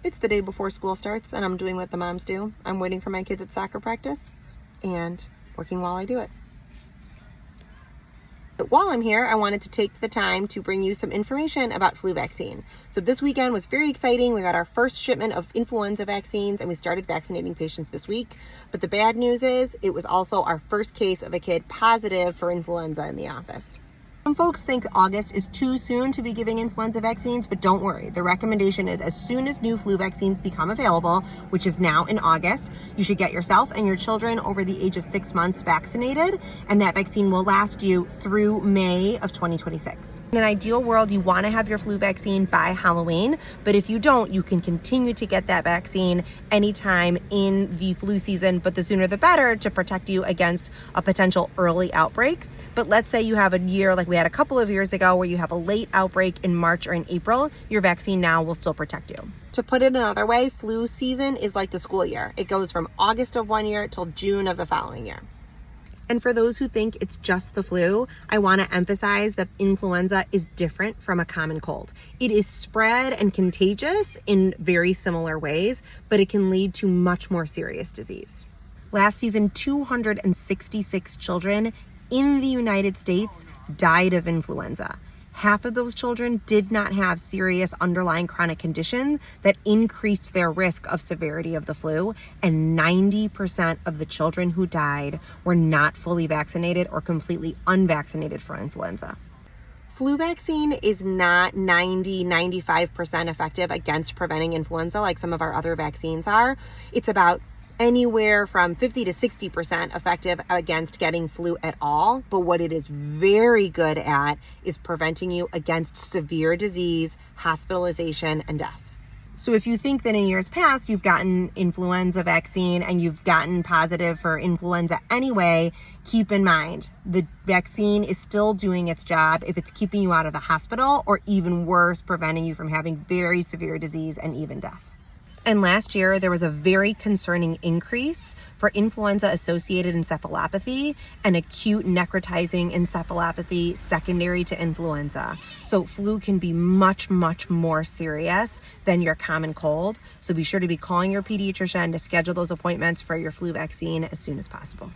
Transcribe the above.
It's the day before school starts and I'm doing what the moms do. I'm waiting for my kids at soccer practice and working while I do it. But while I'm here, I wanted to take the time to bring you some information about flu vaccine. So this weekend was very exciting. We got our first shipment of influenza vaccines and we started vaccinating patients this week. But the bad news is it was also our first case of a kid positive for influenza in the office. Some folks think August is too soon to be giving influenza vaccines, but don't worry. The recommendation is as soon as new flu vaccines become available, which is now in August, you should get yourself and your children over the age of 6 months vaccinated, and that vaccine will last you through May of 2026. In an ideal world, you want to have your flu vaccine by Halloween, but if you don't, you can continue to get that vaccine anytime in the flu season, but the sooner the better to protect you against a potential early outbreak. But let's say you have a year like we had a couple of years ago where you have a late outbreak in March or in April, your vaccine now will still protect you. To put it another way, flu season is like the school year. It goes from August of one year till June of the following year. And for those who think it's just the flu, I want to emphasize that influenza is different from a common cold. It is spread and contagious in very similar ways, but it can lead to much more serious disease. Last season, 266 children in the United States died of influenza. Half of those children did not have serious underlying chronic conditions that increased their risk of severity of the flu, and 90% of the children who died were not fully vaccinated or completely unvaccinated for influenza. Flu vaccine is not 95% effective against preventing influenza like some of our other vaccines are. It's about anywhere from 50 to 60% effective against getting flu at all. But what it is very good at is preventing you against severe disease, hospitalization, and death. So if you think that in years past you've gotten influenza vaccine and you've gotten positive for influenza anyway, keep in mind the vaccine is still doing its job if it's keeping you out of the hospital, or even worse, preventing you from having very severe disease and even death. And last year, there was a very concerning increase for influenza-associated encephalopathy and acute necrotizing encephalopathy secondary to influenza. So flu can be much, much more serious than your common cold. So be sure to be calling your pediatrician to schedule those appointments for your flu vaccine as soon as possible.